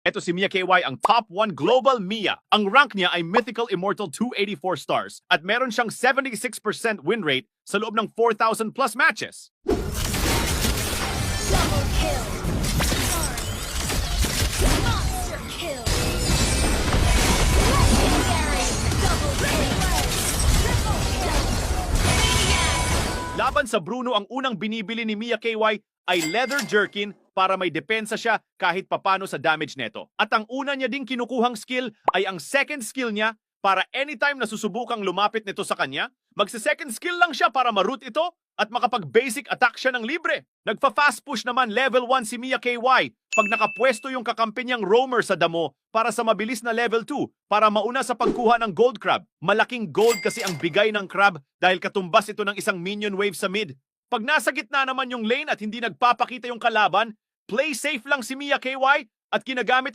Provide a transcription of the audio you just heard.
Ito si Mia KY, ang top 1 global Mia. Ang rank niya ay Mythical Immortal 284 stars at meron siyang 76% win rate sa loob ng 4,000 plus matches. Double kill. Monster kill. Legendary. Double kill. Triple kill. Maniac. Laban sa Bruno, ang unang binibili ni Mia KY ay leather jerkin para may depensa siya kahit papano sa damage neto. At ang una niya ding kinukuhang skill ay ang second skill niya para anytime na susubukang lumapit nito sa kanya, magsa-second skill lang siya para ma-root ito at makapag-basic attack siya ng libre. Nagfa-fast push naman level 1 si Mia KY pag nakapwesto yung kakampi niyang roamer sa damo para sa mabilis na level 2 para mauna sa pagkuha ng gold crab. Malaking gold kasi ang bigay ng crab dahil katumbas ito ng isang minion wave sa mid. Pag nasa gitna naman yung lane at hindi nagpapakita yung kalaban, play safe lang si Mia KY at ginagamit